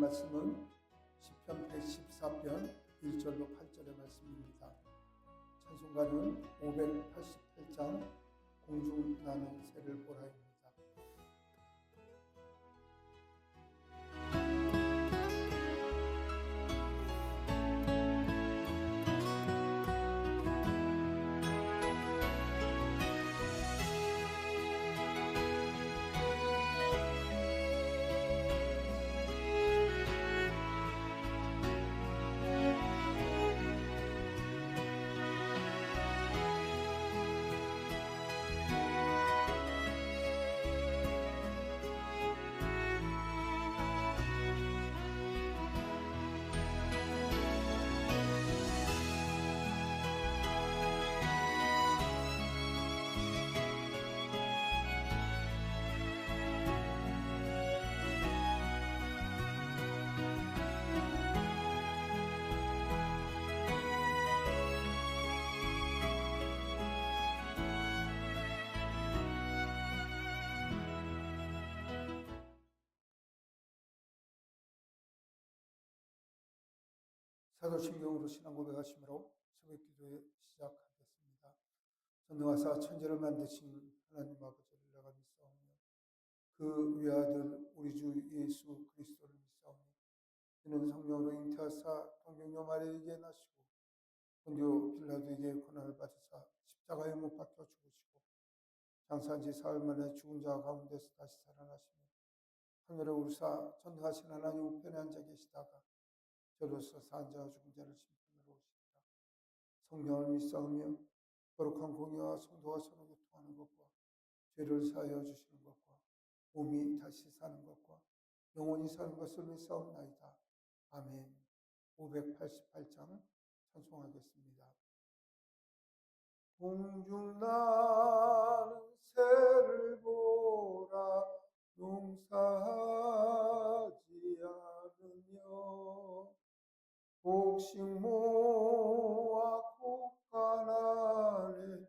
말씀은 시편 114편 1절로 8절의 말씀입니다. 찬송가는 588장 공중 나는 새를 보라입니다. 사도신경으로 신앙 고백하심으로 새벽 기도에 시작하겠습니다. 전능하사 천지를 만드신 하나님 아버지를 내가 믿사오며 그 외아들 우리 주 예수 그리스도를 믿사오며 그는 성령으로 잉태하사 동정녀 마리아에게 나시고 본디오 빌라도에게 고난을 받으사 십자가에 못 박혀 죽으시고 장사한 지 사흘 만에 죽은 자 가운데서 다시 살아나시며 하늘에 오르사 전능하신 하나님 우편에 앉아 계시다가 저로서 산 자와 죽은 자를 심판하러 오시리라. 성령을 믿사오며 거룩한 공의와 성도가 서로 교통하는 것과 죄를 사하여 주시는 것과 몸이 다시 사는 것과 영원히 사는 것을 믿사옵나이다. 아멘. 588장 찬송하겠습니다. 공중 나는 새를 보라 농사하지 않으며 곡식 모아 곡간 안에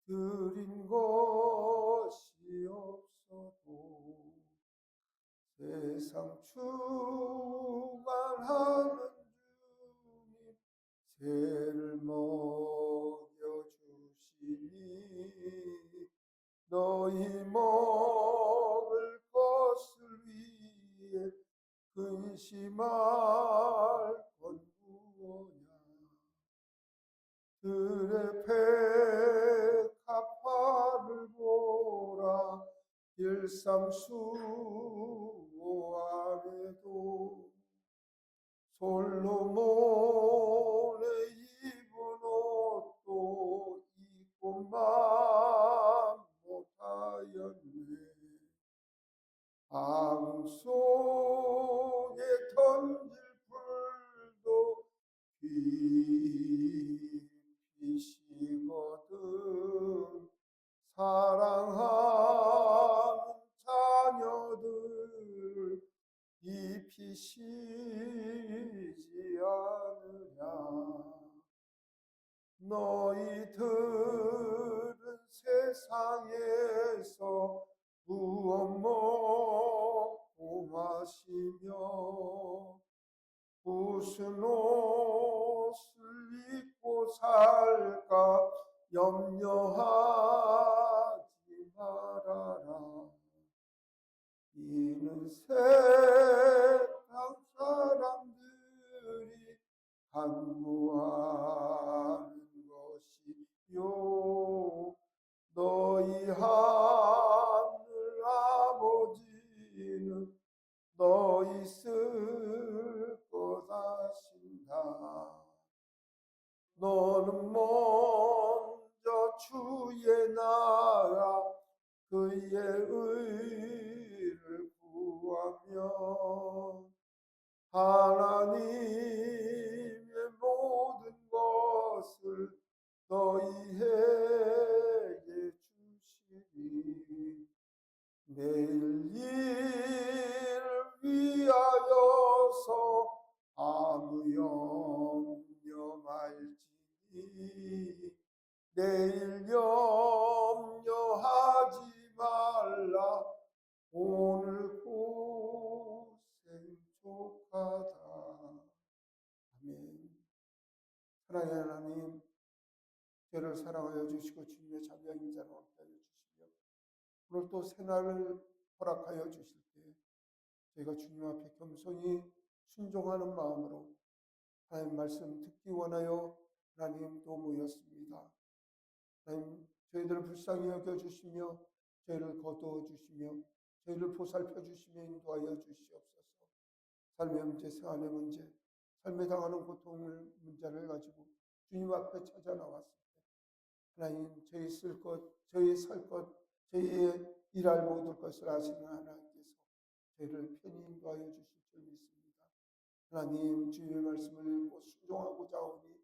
들인 것이 없어도 세상 주관하는 주님 새를 먹여주시니 너희 먹을 것을 위해 근심할 건무냐. 들의 백합화를 보라 일삼수호 아래도 솔로몬의 입은 옷도 입고만 못하였네. 방 속에 던질 불도 빛이시거든 사랑하는 자녀들 입히시지 않으냐. 너희들은 세상에서 무엇 먹고 마시며 무슨 옷을 입고 살까 염려하지 말아라. 이는 세상 사람들이 간구하는 것이요 너희 하늘 아버지는 너희 쓸 것 아신다. 너는 먼저 주의 나라 그의 의를 구하며 하나님의 모든 것을 너희에게 주시리. 내일 일을 위하여서 아무 염려 말지니 내일 염려하지 말라. 오늘 고생 족하니라. 하나님, 저를 사랑하여 주시고 주님의 자비와 인자로 함께 하여 주시며 오늘 또 새날을 허락하여 주실 때 저희가 주님 앞에 겸손히 순종하는 마음으로 하나님 말씀 듣기 원하여 하나님 또 모였습니다. 하나님, 저희들을 불쌍히 여겨주시며 저희를 거두어주시며 저희를 보살펴주시며 인도하여 주시옵소서. 삶의 문제, 생활의 문제, 삶에 당하는 고통을 문제를 가지고 주님 앞에 찾아 나왔을 때 하나님, 저희 쓸 것, 저희 살 것, 저희의 일할 모든 것을 아시는 하나님께서 저희를 편히 인도하여 주실 줄 믿습니다. 하나님, 주님의 말씀을 읽고 순종하고자 하오니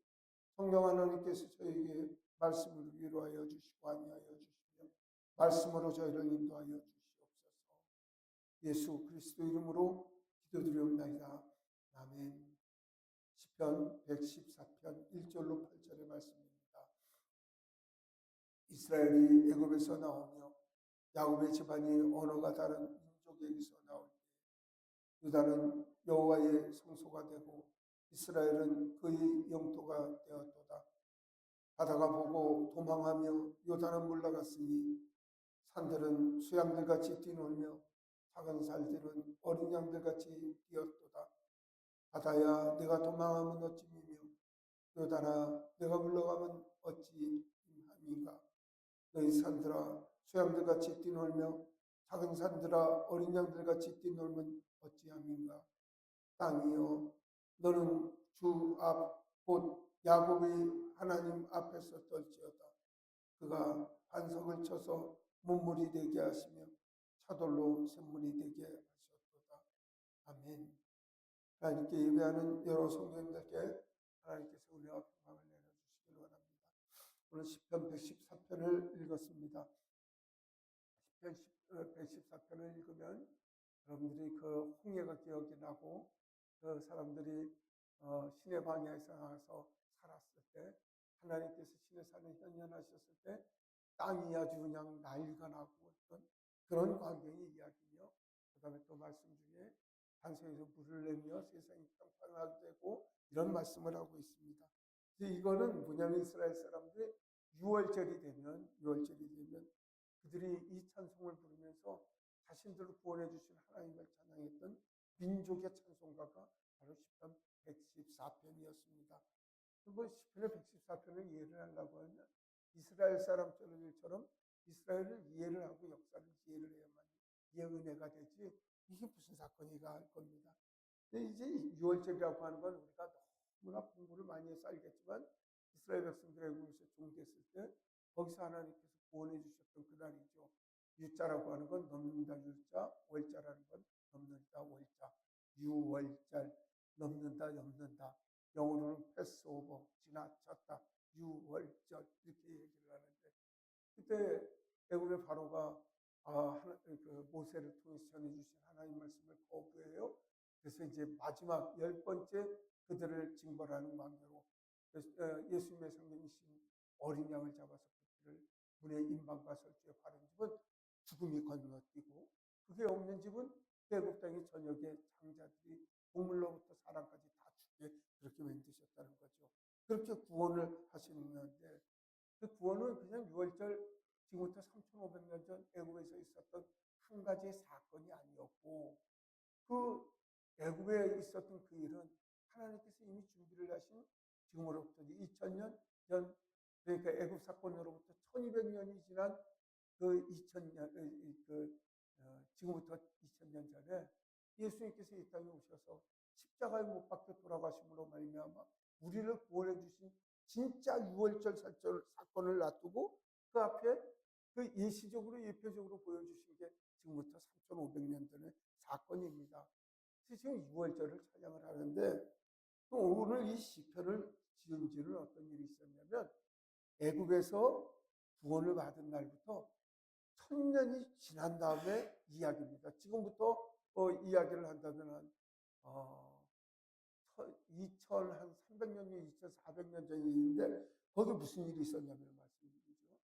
성령 하나님께서 저에게 말씀을 위로하여 주시고 안위하여 주시며 말씀으로 저희를 인도하여 주시옵소서. 예수 그리스도 이름으로 기도드리옵나이다. 아멘. 시편 114편 1절로 8절의 말씀입니다. 이스라엘이 애굽에서 나오며 야곱의 집안이 언어가 다른 민족에게서 나올 때 유다는 여호와의 성소가 되고 이스라엘은 그의 영토가 되었도다. 바다가 보고 도망하며 요단은 물러갔으니 산들은 수양들같이 뛰놀며 작은 살들은 어린 양들같이 뛰었도다. 바다야 내가 도망하면 어찌 미며 요단아 내가 물러가면 어찌 임함인가. 너희 산들아 수양들같이 뛰놀며 작은 산들아 어린 양들같이 뛰놀면 어찌함인가. 땅이여 너는 주 앞 곧 야곱의 하나님 앞에서 떨지어다. 그가 반석을 쳐서 문물이 되게 하시며 차돌로 샘물이 되게 하셨도다. 아멘. 하나님께 예배하는 여러 성도님들께 하나님께서 은혜와 평강을 내려주시길 원합니다. 오늘 시편 114편을 읽었습니다. 시편 114편을 읽으면 여러분들이 그 홍해가 기억이 나고 그 사람들이 신의 광야에서 나와서 살았을 때 하나님께서 신의 산에 현현하셨을 때 땅이 아주 그냥 난리가 나고 어떤 그런 광경의 이야기며 그 다음에 또 말씀 중에 반석에서 물을 내며 세상이 평평하게 되고 이런 말씀을 하고 있습니다. 그래서 이거는 뭐냐면 이스라엘 사람들이 6월절이 되면 그들이 이 찬송을 부르면서 자신들을 구원해 주신 하나님을 찬양했던 민족의 찬송가가 바로 시편 114편이었습니다. 그 시편의 114편을 이해를 하려고 하면 이스라엘 사람들처럼 이스라엘을 이해를 하고 역사를 이해를 해야만 이게 은혜가 되지 이게 무슨 사건이가 할 겁니다. 근데 이제 6월절이라고 하는 건 우리가 너무나 공부를 많이 해서 알겠지만 이스라엘 백성들의 애굽에서 종됐을 때 거기서 하나님께서 구원해 주셨던 그날이죠. 유자라고 하는 건 넘는다 유자, 월자라는 건 넘는다 월자. 유월절 넘는다 넘는다. 영어로는 패스오버 지나쳤다. 유월절 이렇게 얘기를 하는데 그때 애굽의 바로가 그 모세를 통해서 전해주신 하나님 말씀을 거부해요. 그래서 이제 마지막 10번째 그들을 징벌하는 관계로 예수님의 성령이신 어린 양을 잡아서 그들을 문의 임방과 설주에 바른 집은 죽음이 건너뛰고 그게 없는 집은 애굽 땅의 전역의 장자들이 동물로부터 사람까지 다 죽게 그렇게 만드셨다는 거죠. 그렇게 구원을 하시는데 그 구원은 그냥 6월절 지금부터 3,500년 전 애굽에서 있었던 한 가지의 사건이 아니었고 그 애굽에 있었던 그 일은 하나님께서 이미 준비를 하신 지금으로부터 2000년 전 그러니까 애굽 사건으로부터 1200년이 지난 그 2000년 지금부터 2000년 전에 예수님께서 이 땅에 오셔서 십자가에 못 박혀 돌아가심으로 말미암아 우리를 구원해 주신 진짜 6월절 사건을 놔두고 그 앞에 그 예시적으로 예표적으로 보여주신 게 지금부터 3,500년 전의 사건입니다. 그래서 지금 6월절을 찬양을 하는데 또 오늘 이 시편을 지은 지는 어떤 일이 있었냐면 애굽에서 구원을 받은 날부터 1000년이 지난 다음에 이야기입니다. 지금부터 이야기를 한다면 2300년, 2400년 전 일인데 거기 무슨 일이 있었냐면 말씀드리죠.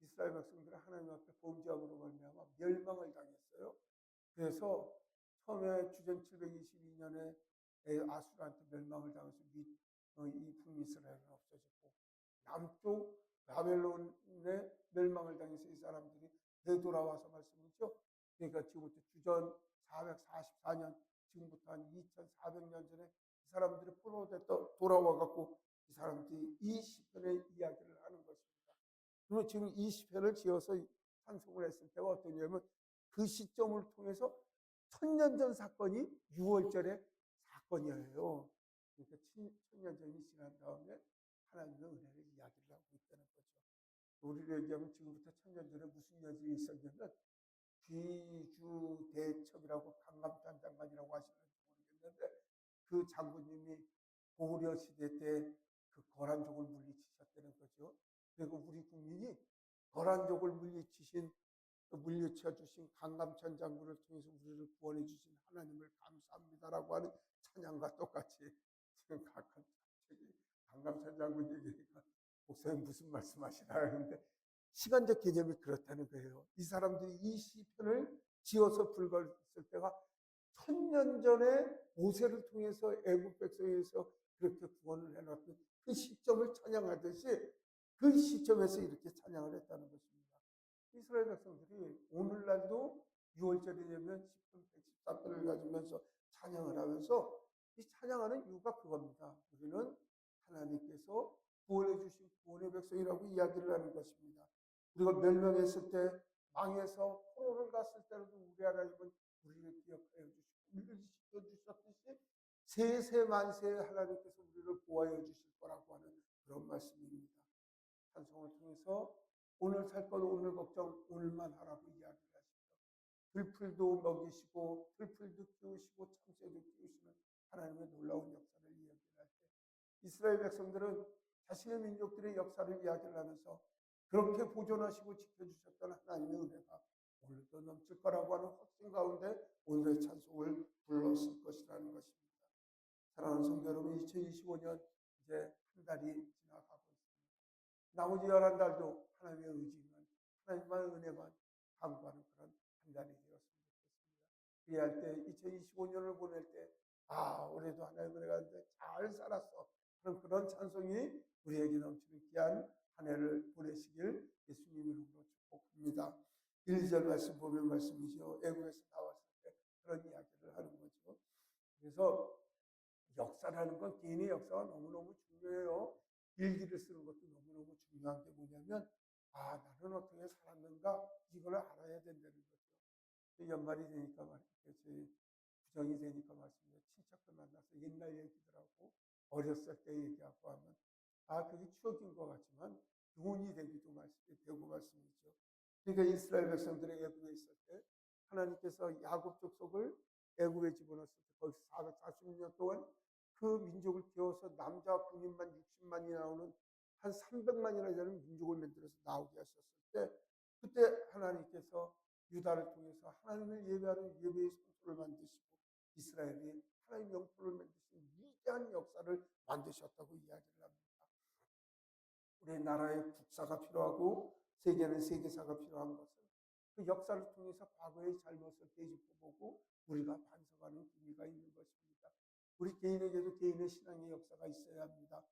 이스라엘 백성들이 하나님 앞에 범죄함으로 말미암아 멸망을 당했어요. 그래서 처음에 주전 722년에 아수르한테 멸망을 당해서 이 북이스라엘은 없어졌고 남쪽 바벨론의 멸망을 당해서 이 사람들이 되돌아와서 말씀이죠. 그러니까 지금부터 주전 444년, 지금부터 한 2400년 전에 이 사람들이 포로돼 돌아와 갖고 이 사람들이 이 시편의 이야기를 하는 것입니다. 그러면 지금 이 시편을 지어서 찬송을 했을 때가 어떠냐면 그 시점을 통해서 천년 전 사건이 6월절의 사건이에요. 그러니까 천년 전이 지난 다음에 하나님의 은혜를 이야기를 하고 있다는 거죠. 우리를 얘기하면 지금부터 천년 전에 무슨 일이 있었냐면 귀주대첩이라고 강감찬 장관이라고 하시는지 모르겠는데 그 장군님이 고구려 시대 때 그 거란족을 물리치셨다는 거죠. 그리고 우리 국민이 거란족을 물리쳐 주신 강감찬 장군을 통해서 우리를 구원해 주신 하나님을 감사합니다라고 하는 찬양과 똑같이 지금 갑자기 강감찬 장군 얘기니까 목사님 무슨 말씀하시나 하는데 시간적 개념이 그렇다는 거예요. 이 사람들이 이 시편을 지어서 불렀을 때가 천년 전에 모세를 통해서 애국 백성에서 그렇게 구원을 해놨던 그 시점을 찬양하듯이 그 시점에서 이렇게 찬양을 했다는 것입니다. 이스라엘 백성들이 오늘날도 6월절이 되면 10편 114편을 가지면서 찬양을 하면서 이 찬양하는 이유가 그겁니다. 우리는 하나님께서 구원해 주신 구원의 백성이라고 이야기를 하는 것입니다. 우리가 멸망했을 때 망해서 포로를 갔을 때라도 우리 하나님은 우리를 기억하여 주시고 우리를 지켜주셨듯이 세세만세 하나님께서 우리를 보호하여 주실 거라고 하는 그런 말씀입니다. 찬송을 통해서 오늘 살 것 오늘 걱정 오늘만 하라고 이야기를 하시죠. 들풀도 먹이시고 들풀도 키우시고 참새도 키우시는 하나님의 놀라운 역사를 이야기를 할 때 이스라엘 백성들은 자신의 민족들의 역사를 이야기를 하면서 그렇게 보존하시고 지켜주셨던 하나님의 은혜가 오늘도 넘칠 거라고 하는 확신 가운데 오늘의 찬송을 불렀을 것이라는 것입니다. 사랑하는 성도 여러분, 2025년 이제 한 달이 지나가고 있습니다. 나머지 11달도 하나님의 의지만, 하나님의 은혜만 강구하는 그런 한 달이 되었으면 좋겠습니다. 그리할 때 2025년을 보낼 때 올해도 하나님의 은혜가 잘 살았어 하는 그런 찬송이 우리에게 넘치는 귀한 한 해를 보내시길 예수님 이름으로 축복합니다. 1절 말씀 보면 말씀이죠. 애국에서 나왔을 때 그런 이야기를 하는 거죠. 그래서 역사라는 건 개인의 역사가 너무너무 중요해요. 일기를 쓰는 것도 너무너무 중요한 게 뭐냐면 나는 어떻게 살았는가 이걸 알아야 된다는 거죠. 연말이 되니까 말이죠. 부정이 되니까 말씀이에요. 친척들 만나서 옛날 얘기들 하고 어렸을 때 얘기하고 하면 그게 추억인 것 같지만 교훈이 되고 말씀이죠. 그러니까 이스라엘 백성들의 애국에 있을 때 하나님께서 야곱 족속을 애국에 집어넣었을 때 거기서 440년 동안 그 민족을 키워서 남자 군인만 60만이 나오는 한 300만이나 되는 민족을 만들어서 나오게 하셨을 때 그때 하나님께서 유다를 통해서 하나님을 예배하는 예배의 성소를 만드시고 이스라엘이 하나님 영토를 만드신 위대한 역사를 만드셨다고 이야기를 합니다. 우리 나라의 국사가 필요하고 세계는 세계사가 필요한 것은 그 역사를 통해서 과거의 잘못을 되짚어보고 우리가 반성하는 의미가 있는 것입니다. 우리 개인에게도 개인의 신앙의 역사가 있어야 합니다.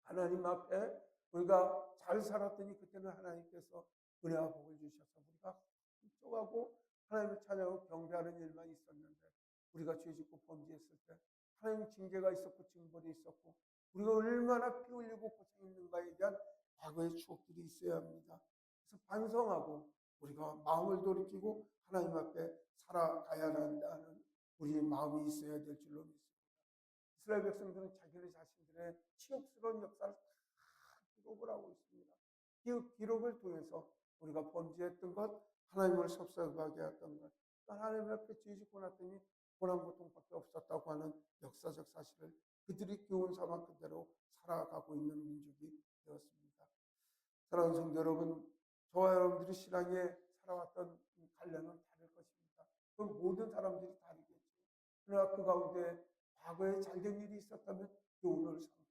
하나님 앞에 우리가 잘 살았더니 그때는 하나님께서 은혜와 복을 주셔서 우리가 훔쳐가고 하나님을 찬양하고 경배하는 일만 있었는데 우리가 죄짓고 범죄했을 때 하나님 징계가 있었고 징벌이 있었고 우리가 얼마나 피 흘리고 고생했는가에 대한 과거의 추억들이 있어야 합니다. 그래서 반성하고 우리가 마음을 돌이키고 하나님 앞에 살아가야 한다는 우리의 마음이 있어야 될 줄로 믿습니다. 이스라엘 백성들은 자기들 자신들의 치욕스러운 역사를 다 기록을 하고 있습니다. 이 기록을 통해서 우리가 범죄했던 것, 하나님을 섭섭하게 했던 것, 하나님 앞에 죄짓고 났더니 고난 고통밖에 없었다고 하는 역사적 사실을 그들이 교훈 삼아 그대로 살아가고 있는 민족이 되었습니다. 사랑하는 성도 여러분, 저와 여러분들이 신앙에 살아왔던 관련은 다를 것입니다. 그건 모든 사람들이 다르겠죠. 그러나 그 가운데 과거에 잘된 일이 있었다면 교훈을 삼고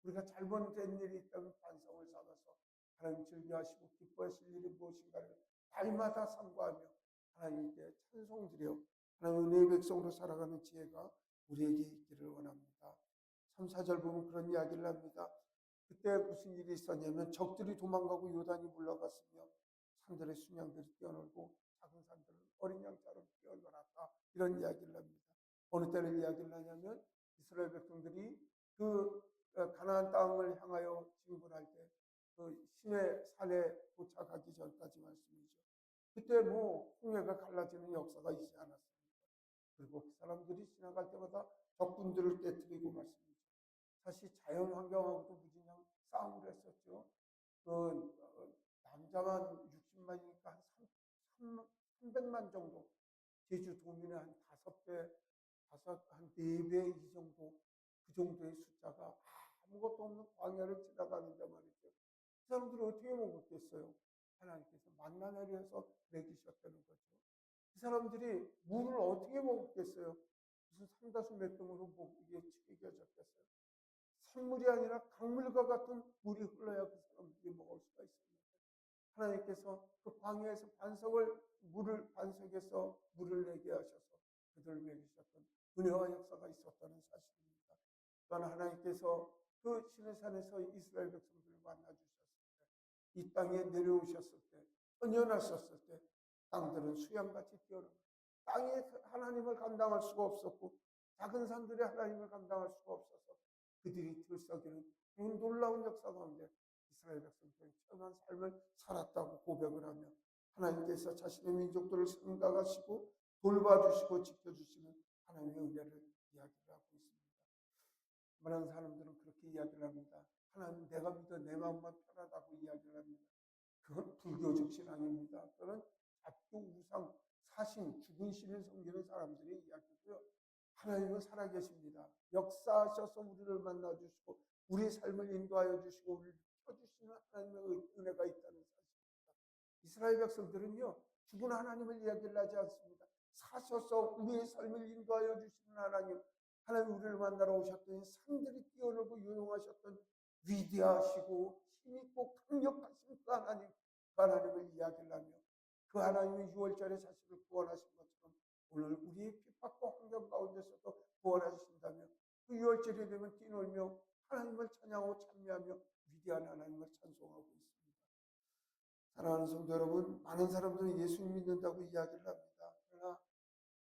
우리가 잘못된 일이 있다면 반성을 삼아서 하나님 즐겨하시고 기뻐하실 일이 무엇인가를 날마다 삼고하며 하나님께 찬송드려 하나님 은혜의 백성으로 살아가는 지혜가 우리에게 있기를 원합니다. 3, 4절 보면 그런 이야기를 합니다. 그때 무슨 일이 있었냐면 적들이 도망가고 요단이 물러갔으며 산들의 순양들이 뛰어놀고 작은 산들은 어린 양처럼 뛰어놀았다. 이런 이야기를 합니다. 어느 때를 이야기를 하냐면 이스라엘 백성들이 그 가나안 땅을 향하여 진군할 때 그 시내 산에 도착하기 전까지 말씀이죠. 그때 뭐 홍해가 갈라지는 역사가 있지 않았습니까? 그리고 그 사람들이 지나갈 때마다 적군들을 깨뜨리고 말씀이죠. 사실 자연 환경하고도 무진장 싸움을 했었죠. 그 남자만 60만이니까 한 300만 정도, 제주 도민의 한 5배, 한 4배 이 정도, 그 정도의 숫자가 아무것도 없는 광야를 지나가는데 말이죠. 그 사람들이 어떻게 먹었겠어요? 하나님께서 만나 내려서 먹이셨다는 거죠. 그 사람들이 물을 어떻게 먹었겠어요? 무슨 삼다수 맷덩으로 이게 먹여졌겠어요? 산물이 아니라 강물과 같은 물이 흘러야 그 사람들이 먹을 수가 있습니다. 하나님께서 그 광야에서 물을 반석에서 물을 내게 하셔서 그들을 먹이셨던 은혜와 역사가 있었다는 사실입니다. 또한 하나님께서 그 시내산에서 이스라엘 백성들을 만나주셨을 때, 이 땅에 내려오셨을 때, 은연하셨을 때 땅들은 수양같이 뛰어납니다. 땅이 하나님을 감당할 수가 없었고 작은 산들이 하나님을 감당할 수가 없어서 그들이 들썩이는 그런 놀라운 역사 가운데 이스라엘 백성들은 평안한 삶을 살았다고 고백을 하며 하나님께서 자신의 민족들을 생각하시고 돌봐주시고 지켜주시는 하나님의 은혜를 이야기를 하고 있습니다. 많은 사람들은 그렇게 이야기를 합니다. 하나님 내가 믿어 내 마음만 편하다고 이야기를 합니다. 그건 불교적 신앙입니다. 또는 잡교 우상 사신 죽은 신을 섬기는 사람들의 이야기고요. 하나님은 살아계십니다. 역사하셔서 우리를 만나주시고 우리 삶을 인도하여 주시고 우리를 펴주시는 하나님의 은혜가 있다는 사실입니다. 이스라엘 백성들은요. 죽은 하나님을 이야기를 하지 않습니다. 사셔서 우리의 삶을 인도하여 주시는 하나님, 하나님 우리를 만나러 오셨더니 산들이 뛰어놀고 요용하셨던 위대하시고 힘있고 강력하신 그 하나님, 그 하나님을 이야기를 하며 그 하나님의 6월절에 자신을 구원하신 것처럼 오늘 우리의 핍박과 환경 가운데서도 구원하신다며 그 6월절이 되면 뛰놀며 하나님을 찬양하고 찬미하며 위대한 하나님을 찬송하고 있습니다. 사랑하는 성도 여러분, 많은 사람들은 예수님 믿는다고 이야기를 합니다. 그러나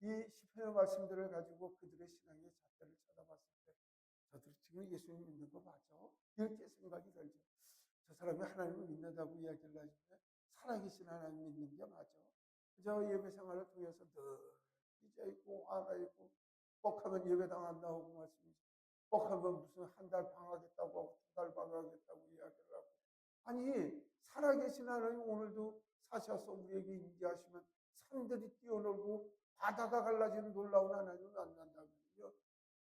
이 시편의 말씀들을 가지고 그들의 신앙의 잣대를 찾아봤을 때 저들 지금 예수님 믿는 거 맞아? 이렇게 생각이 들죠. 저 사람이 하나님을 믿는다고 이야기를 하시는데 살아계신 하나님 믿는 게 맞아? 그저 예배 생활을 통해서 늘 삐져 있고 화가 있고 뻑하면 예배당 안 나오고 말씀이죠. 뻑하면 무슨 한 달 방학했다고 하고 2달 방학했다고 이야기를 하고 아니 살아계신 하나님 오늘도 사셔서 우리에게 인지하시면 산들이 뛰어놀고 바다가 갈라지는 놀라운 하나님을 만난다면요.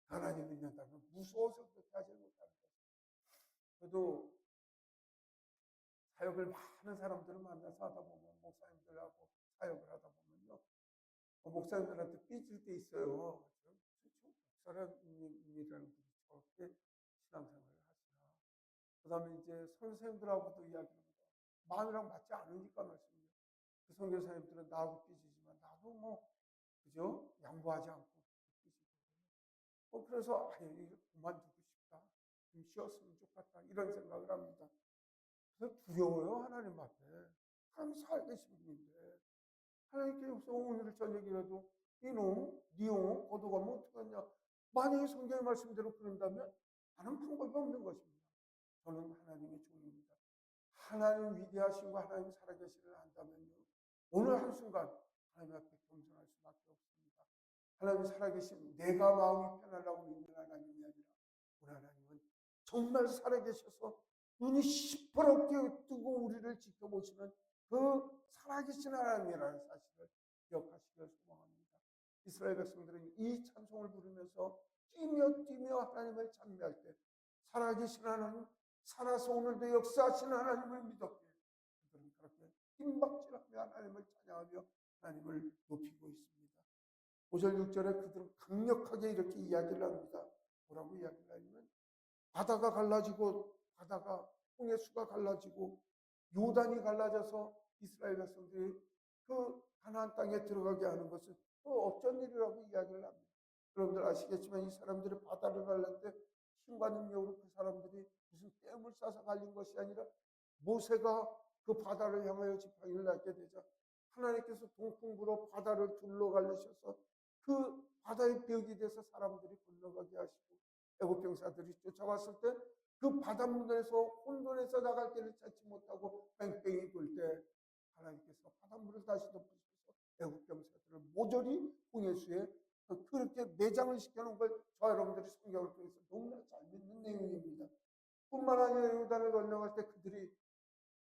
하나님 믿는다면 무서워서 그렇게 하지 못하는 거죠. 저도 사역을 많은 사람들을 만나서 하다 보면 목사님들하고 사역을 하다 보면요. 목사님들한테 삐질 때 있어요. 목사님이라는 분이 저렇게 신앙생활을 하시나. 그 다음에 이제 선생님들하고도 이야기합니다. 마음이랑 맞지 않으니까 말씀이에요. 그 선교사님들은 나하고 삐지지만 나도 뭐 그죠? 양보하지 않고 삐지거든요. 그래서 이거 그만두고 싶다. 좀 쉬었으면 좋겠다. 이런 생각을 합니다. 그래서 두려워요. 하나님 앞에. 하나님 살아계신 분인데 하나님께서 오늘 저녁이라도 이놈, 니용, 거두가면 어떡하냐. 만약에 성경의 말씀대로 그런다면 다른 방법이 없는 것입니다. 저는 하나님의 종입니다. 하나님 위대하신 거 하나님 살아계시를 안다면요. 오늘 한순간 하나님 앞에 겸손할 수밖에 없습니다. 하나님 살아계신 내가 마음이 편하라고 믿는 하나님이 아니라 우리 하나님은 정말 살아계셔서 눈이 시퍼렇게 뜨고 우리를 지켜보시는 그 살아계신 하나님이라는 사실을 기억하시길 소망합니다. 이스라엘 백성들은 이 찬송을 부르면서 뛰며 하나님을 찬미할 때 살아계신 하나님, 살아서 오늘도 역사하시는 하나님을 믿었기에 그들은 그렇게 힘박질하며 하나님을 찬양하며 하나님을 높이고 있습니다. 5절 6절에 그들은 강력하게 이렇게 이야기를 합니다. 뭐라고 이야기를 하냐면 바다가 갈라지고 바다가 홍해수가 갈라지고 요단이 갈라져서 이스라엘 백성들이 그 가나안 땅에 들어가게 하는 것은 그 어쩐 일이라고 이야기를 합니다. 여러분들 아시겠지만 이 사람들이 바다를 갈랐는데 힘과 능력으로 그 사람들이 무슨 댐을 싸서 갈린 것이 아니라 모세가 그 바다를 향하여 지팡이를 놨게 되자 하나님께서 동풍부로 바다를 둘러갈리셔서 그 바다의 벽이 돼서 사람들이 건너가게 하시고 애국 병사들이 쫓아왔을 때 그 바닷물에서 혼돈에서 나갈 길을 찾지 못하고 뺑뺑이 불 때 하나님께서 바닷물을 다시 덮으셔서 애국 병사들을 모조리 홍해수에 그렇게 매장을 시켜놓은 걸 저와 여러분들이 성경을 통해서 너무나 잘 믿는 내용입니다. 뿐만 아니라 요단을 건너갈 때 그들이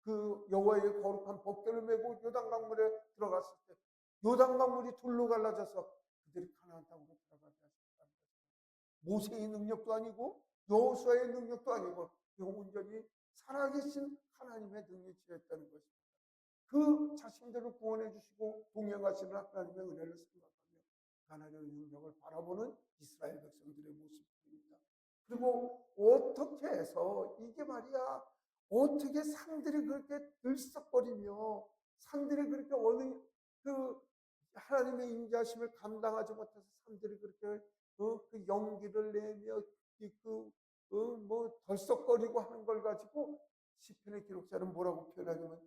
그 여호와의 거룩한 법궤를 메고 요단강물에 들어갔을 때 요단강물이 둘로 갈라져서 그들이 가나안 땅으로 들어가게 하셨다는 것입니다. 모세의 능력도 아니고 여호수아의 능력도 아니고 온전히 살아계신 하나님의 능력이었다는 것입니다. 그 자신들을 구원해 주시고 동행하시는 하나님의 은혜를 생각하며 하나님의 능력을 바라보는 이스라엘 백성들의 모습입니다. 그리고 어떻게 해서 이게 말이야 어떻게 산들이 그렇게 들썩거리며 산들이 그렇게 어느 그 하나님의 임재하심을 감당하지 못해서 산들이 그렇게 그 연기를 내며 뭐 덜썩거리고 하는 걸 가지고 시편의 기록자는 뭐라고 표현하냐면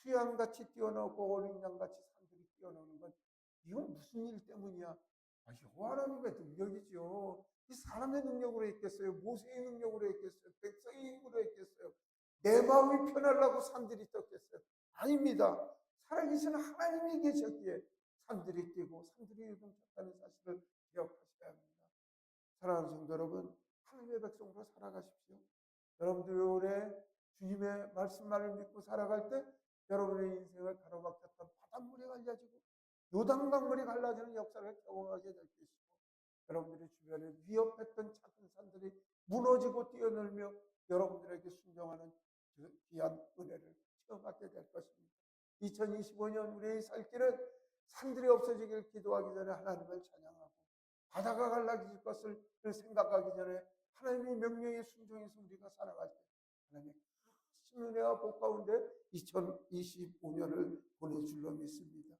수양같이 뛰어나오고 어린 양같이 산들이 뛰어나오는 건 이건 무슨 일 때문이야? 여호와 하나님의 능력이죠. 이 사람의 능력으로 했겠어요? 모세의 능력으로 했겠어요? 백성의 힘으로 했겠어요? 내 마음이 편하려고 산들이 떴겠어요? 아닙니다. 살아계신 하나님이 계셨기에 산들이 뛰고 산들이 요동쳤다는 사실을 기억하셔야 합니다. 사랑하는 성도 여러분, 하나님의 백성으로 살아가십시오. 여러분들의 주님의 말씀만을 믿고 살아갈 때 여러분의 인생을 가로막혔던 바닷물이 갈라지고 요단강물이 갈라지는 역사를 경험하게 될 것이고 여러분들의 주변에 위협했던 작은 산들이 무너지고 뛰어놀며 여러분들에게 순종하는 그 귀한 은혜를 체험하게 될 것입니다. 2025년 우리의 살 길은 산들이 없어지길 기도하기 전에 하나님을 찬양하고 바다가 갈라질 것을 생각하기 전에 하나님의 명령에 순종해서 우리가 살아갈 때 하나님의 큰 은혜와 복 가운데 2025년을 보낼 줄로 믿습니다.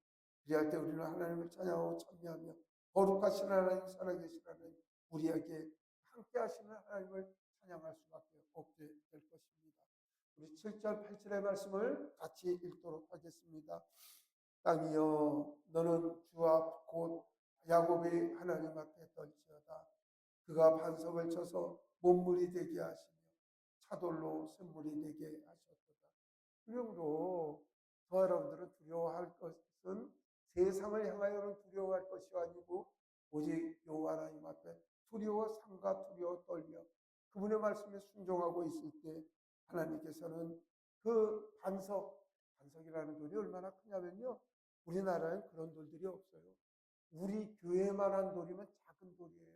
그리할 때 우리는 하나님을 찬양하고 찬미하며 거룩하신 하나님, 살아계신 하나님, 우리에게 함께 하시는 하나님을 찬양할 수밖에 없게 될 것입니다. 우리 7절, 8절의 말씀을 같이 읽도록 하겠습니다. 땅이여 너는 주 앞 곧 야곱의 하나님 앞에 떨지어다. 그가 반석을 쳐서 몸물이 되게 하시며 차돌로 샘물이 되게 하셨도다. 그러므로 저 여러분들은 두려워할 것은 세상을 향하여는 두려워할 것이 아니고 오직 여호와 하나님 앞에 두려워 삼가 두려워 떨며 그분의 말씀에 순종하고 있을 때 하나님께서는 그 반석이라는 돌이 얼마나 크냐면요. 우리나라엔 그런 돌들이 없어요. 우리 교회만한 돌이면 작은 돌이에요.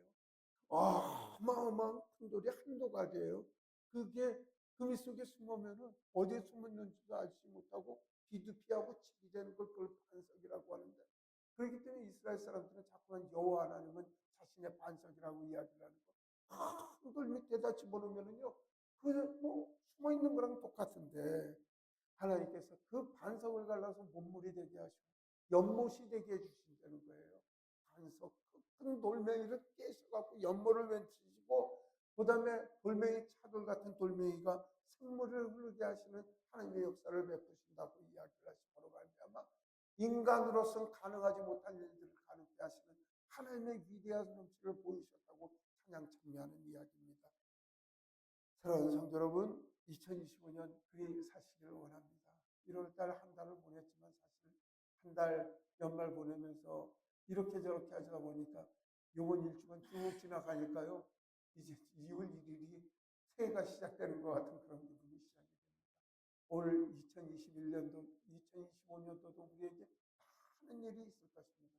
어마어마한 큰 돌이 한두 가지예요. 그게 금이 속에 숨으면은 어디에 숨었는지도 알지 못하고 뒤도 피하고 치게 되는 걸 그걸 반석이라고 하는데 그렇기 때문에 이스라엘 사람들은 자꾸만 여호와 하나님은 자신의 반석이라고 이야기를 하는 거. 큰 돌 밑에다 집어넣으면은요, 그뭐 숨어 있는 거랑 똑같은데 하나님께서 그 반석을 갈라서 몸물이 되게 하시고 연못이 되게 해주신다는 거예요. 반석 큰 돌멩이를 깨셔갖고 연못을 맺히시고 그 다음에 돌멩이 차돌 같은 돌멩이가 생물을 흐르게 하시는 하나님의 역사를 베푸신다고 이야기를 하시고 말미암아 인간으로서는 가능하지 못한 일들을 가능케 하시는 하나님의 위대한 솜씨를 보이셨다고 찬양 참여하는 이야기입니다. 사랑하는 성도 여러분, 2025년 그리 사시기를 원합니다. 1월달 한 달을 보냈지만 사실 한 달 연말 보내면서 이렇게 저렇게 하다 보니까 요번 일주간 쭉 지나가니까요. 이제 2월 1일이 새해가 시작되는 것 같은 그런 기분이 시작이 됩니다. 올 2021년도, 2025년도도 우리에게 많은 일이 있을 것입니다.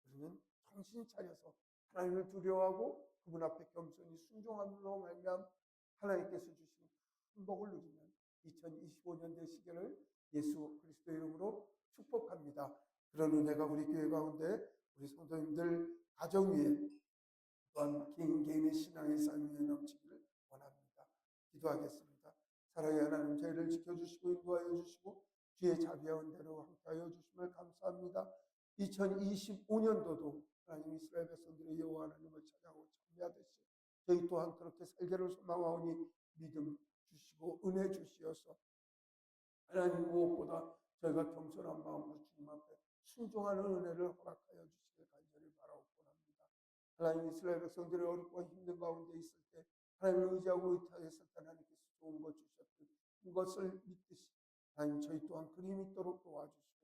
우리는 정신 차려서 하나님을 두려워하고 그분 앞에 겸손히 순종함으로 말미암아 하나님께서 주신 큰 복을 누리면 2025년 되시기를 예수 그리스도 이름으로 축복합니다. 그런 은혜가 우리 교회 가운데 우리 성도님들 가정 위에 또한 개인의 신앙의 삶 위에 넘치기를 원합니다. 기도하겠습니다. 사랑의 하나님 저희를 지켜주시고 인도하여 주시고 주의 자비와 은혜로 함께하여 주심을 감사합니다. 2025년도도 하나님 이스라엘 백성들의 여호와 하나님을 찬양하고 찬미하듯이 저희 또한 그렇게 살기를 소망하오니 믿음 주시고 은혜 주시어서 하나님 무엇보다 저희가 겸손한 마음으로 주님 앞에 순종하는 은혜를 허락하여 주시길 간절히 바라옵고 합니다. 하나님 이스라엘 백성들이 어렵고 힘든 가운데 있을 때 하나님을 의지하고 의탁했을 때 하나님께서 좋은 것 주셨듯 그것을 믿듯이 하나님 저희 또한 그리 믿도록 도와주시고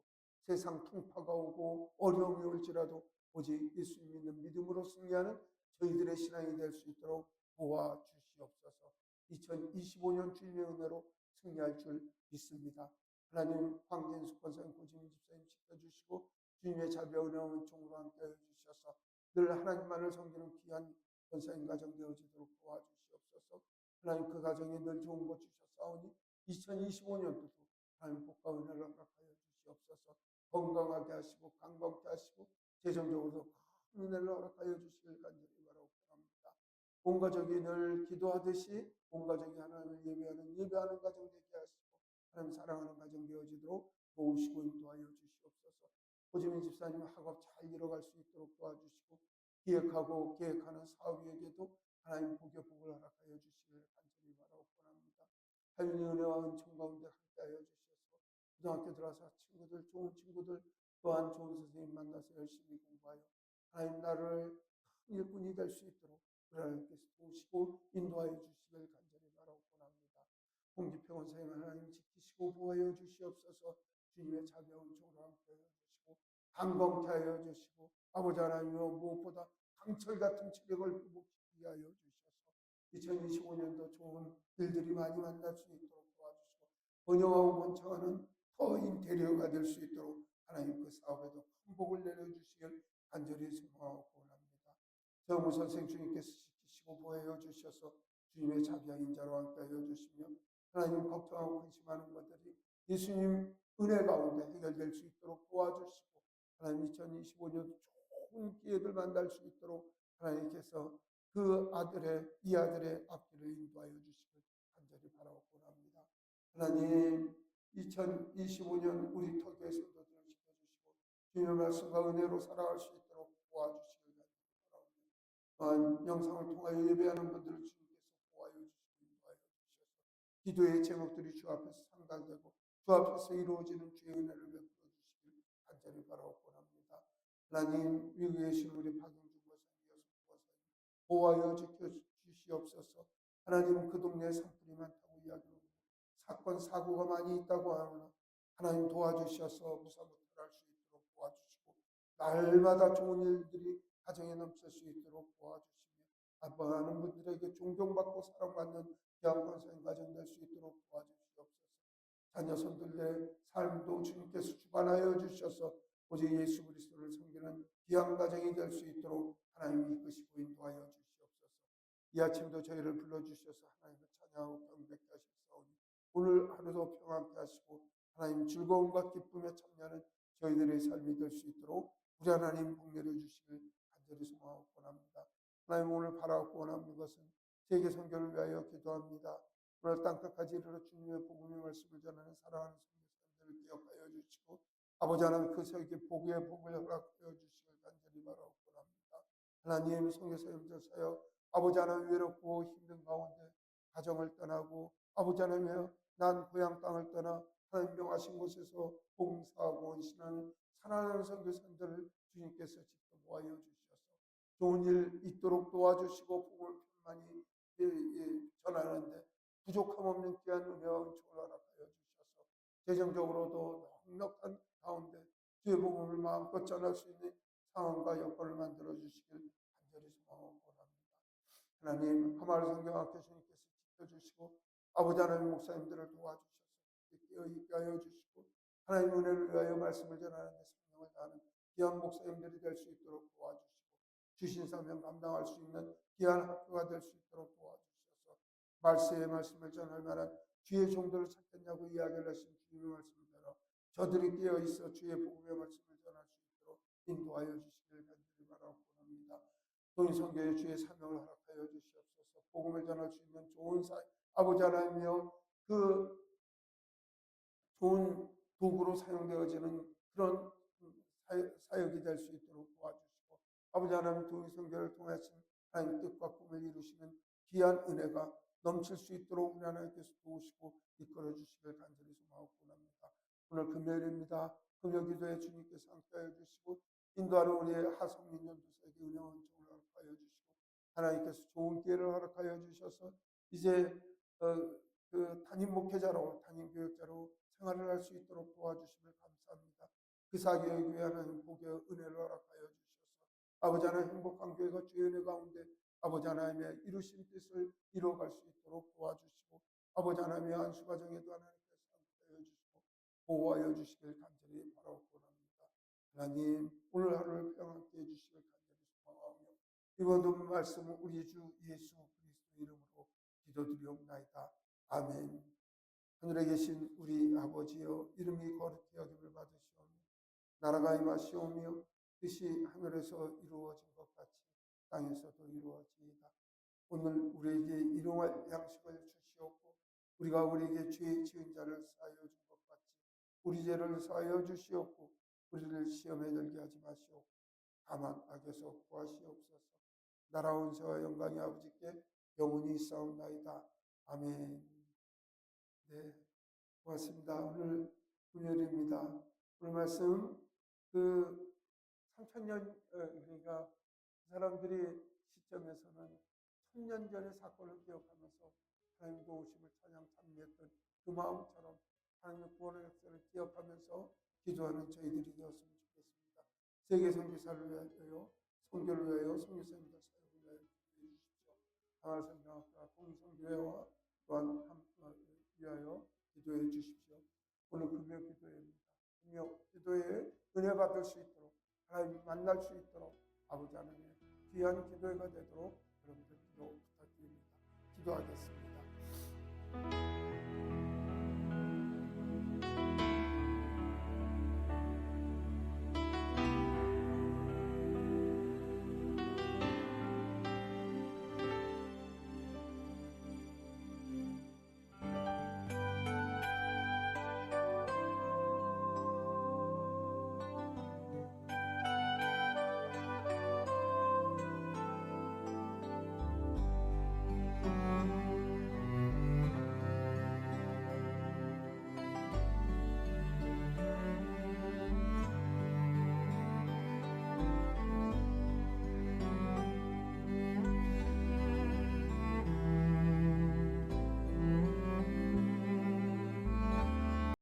세상 풍파가 오고 어려움이 올지라도 오직 예수 믿는 믿음으로 승리하는 저희들의 신앙이 될 수 있도록 도와주시옵소서. 2025년 주님의 은혜로 승리할 줄 믿습니다. 하나님 황진숙 권사님 고지민 집사님 지켜주시고 주님의 자비와 은혜와 은총으로 함께하여 주셔서 늘 하나님만을 섬기는 귀한 권사님 가정 되어지도록 도와주시옵소서. 하나님 그 가정에 늘 좋은 것 주셨사오니 2025년도도 하나님 복과 은혜를 허락하여 주시옵소서. 건강하게 하시고 강건케 하시고 재정적으로도 큰 은혜를 허락하여 주시길 간절히 바라옵고 합니다. 온 가족이 늘 기도하듯이 온 가족이 하나님을 예배하는 가정 되게 하시고 하나님 사랑하는 가정 되어지도록 도우시고 인도하여 주시옵소서. 고지민 집사님 학업 잘 이뤄갈 수 있도록 도와주시고 기획하고 계획하는 사업에게도 하나님 복의 복을 허락하여 주시길 간절히 바라옵고 합니다. 하나님의 은혜와 은총 가운데 함께하여 주셔서 고등학교 들어서 친구들 좋은 친구들 또한 좋은 선생님 만나서 열심히 공부하여 하나님 나를 큰 일꾼이 될 수 있도록 하나님께서 도우시고 인도하여 주시길 간절히 바라옵고 합니다. 홍기평 원사님 하나님 지키시고 보호하여 주시옵소서. 주님의 자비와 은총으로 함께하여 주시고 강건케 하여 주시고 아버지 하나님여 무엇보다 강철 같은 체력을 회복시키게 하여 주셔서 2025년도 좋은 일들이 많이 만날 수 있도록 도와주시고 번영하고 번창하는 더 인테리어가 될 수 있도록 하나님 그 사업에도 큰 복을 내려주시길 간절히 소망하고 원합니다. 정무 선생 주님께서 지키시고 보호하여 주셔서 주님의 자비와 인자로 함께하여 주시며 하나님 걱정하고 근심하는 것들이 예수님 은혜 가운데 해결될 수 있도록 도와주시고 하나님 2025년 좋은 기회들 만날 수 있도록 하나님께서 이 아들의 앞길을 인도하여 주시길 간절히 바라옵고 합니다. 하나님 2025년 우리 터교의 성도들을 지켜주시고 주님의 말씀과 은혜로 살아갈 수 있도록 도와주시길 간절히 바라옵니다. 또한 영상을 통하여 예배하는 분들을 주님께서 보호하여 주시고 인도하여 주셔서 기도의 제목들이 주 앞에서 상달되고 주 앞에서 이루어지는 주의 은혜를 베풀어 주시길 간절히 바라옵고 합니다. 하나님 미국에 계신 우리 박영준 권사님, 여섯 권사님 보호하여 지켜주시옵소서. 하나님 그 동네에 산불이 많다고 이야기하고 사건 사고가 많이 있다고 하노나 하나님 도와주셔서 무사무탈할 수 있도록 도와주시고 날마다 좋은 일들이 가정에 넘칠 수 있도록 도와주시며 아빠하는 분들에게 존경받고 사랑받는 귀한 권사님 가정 될 수 있도록 도와주시옵소서. 자녀 손들의 삶도 주님께서 주관하여 주셔서 오직 예수 그리스도를 섬기는 귀한 가정이 될 수 있도록 하나님이 이끄시고 인도하여 주시옵소서. 이 아침도 저희를 불러주셔서 하나님을 찬양하고 경배케 하셨사오니 오늘 하루도 평안케 하시고 하나님 즐거움과 기쁨에 참여하는 저희들의 삶이 될 수 있도록 우리 하나님 복 내려주시길 간절히 소망하고 원합니다. 하나님 오늘 바라옵고 원하는 것은 세계 선교를 위하여 기도합니다. 오늘 땅끝까지 이르러 주님의 복음의 말씀을 전하는 사랑하는 성도님들을 기억하여 주시고 아버지 하나님 그 세계 복의 복을 허락하여 주시길 간절히 바라옵고 합니다. 하나님 성교사님들 사역 아버지 하나님 외롭고 힘든 가운데 가정을 떠나고 아버지 하나님 난 고향 땅을 떠나 하나님 명하신 곳에서 봉사하고 원신하는 사랑하는 선교사님들을 주님께서 직접 모아여 주셔서 좋은 일 있도록 도와주시고 복을 많이 전하는데 부족함 없는 귀한 은혜와 은총을 허락하여 주셔서 재정적으로도 넉넉한 가운데 주의 복음을 마음껏 전할 수 있는 상황과 여건을 만들어 주시길 간절히 소망하고 원합니다. 하나님 하마을 성경학교 주님께서 지켜주시고 아버지 하나님 목사님들을 도와주셔서 있게 하여 주시고 하나님 은혜를 위하여 말씀을 전하는데 성령을 다하는 귀한 목사님들이 될 수 있도록 도와주시고 주신 사명 감당할 수 있는 귀한 학교가 될 수 있도록 도와주셔서 말세의 말씀을 전할 만한 주의 종들을 찾겠냐고 이야기를 하신 주님의 말씀을 들어 저들이 깨어 있어 주의 복음의 말씀을 전할 수 있도록 인도하여 주시길 간절히 바라옵고 합니다. 동일성교회 주의 사명을 허락하여 주시옵소서. 복음을 전할 수 있는 좋은 아버지 하나님이여 그 좋은 도구로 사용되어지는 그런 사역이 될 수 있도록 도와주시고 아버지 하나님 동일성교회를 통하신 하나님 뜻과 꿈을 이루시는 귀한 은혜가 넘칠 수 있도록 우리 하나님께서 도우시고 이끌어 주시길 간절히 소망하고 원합니다. 오늘 금요일입니다. 금요 기도에 주님께서 함께하여 주시고 인도하는 우리의 하성민 연두사에게 은혜와 은총을 허락하여 주시고 하나님께서 좋은 기회를 허락하여 주셔서 이제 그 담임 목회자로 담임 교육자로 생활을 할 수 있도록 도와주심을 감사합니다. 그 사교육 위에 하나님 복의 은혜를 허락하여 주셔서 아버지 하나님 행복한 교회가 주의 은혜 가운데 아버지 하나님의 이루신 뜻을 이루어갈 수 있도록 도와주시고 아버지 하나님의 안수 과정에도 하나님께서 함께하여 주시고 보호하여 주시길 간절히 바라옵고 합니다. 하나님 오늘 하루를 평안케 해주시길 간절히 소망하오며 이번 말씀은 우리 주 예수 그리스도 이름으로 기도드리옵나이다. 아멘. 하늘에 계신 우리 아버지여 이름이 거룩히 여김을 받으시오며 나라가 임하시오며 뜻이 하늘에서 이루어진 것 같이 땅에서도 이루어지이다. 오늘 우리에게 일용할 양식을 주시옵고 우리가 우리에게 죄 지은 자를 사하여 준 것 같이 우리 죄를 사하여 주시옵고 우리를 시험에 들게 하지 마시옵고 다만 악에서 구하시옵소서. 나라 원세와 영광이 아버지께 영원히 있사옵나이다. 아멘. 네, 고맙습니다. 오늘 금요일입니다. 오늘 말씀 그 3000년 그러니까 그 사람들이 시점에서는 1000년 전의 사건을 기억하면서 하나님 도우심을 찬양 찬미했던 그 마음처럼 하나님의 구원의 역사를 기억하면서 기도하는 저희들이 되었으면 좋겠습니다. 세계 선교사를 위하여 선교를 위하여 선교사님들 사역을 위하여 기도해 주십시오. 하나선교학과 공성교회와 또한 위하여 기도해 주십시오. 오늘 금요 기도회입니다. 금요 기도회에 은혜 받을 수 있도록 하나님 만날 수 있도록 아버지 하나님 귀한 기도회가 되도록 여러분들 기도 부탁드립니다. 기도하겠습니다.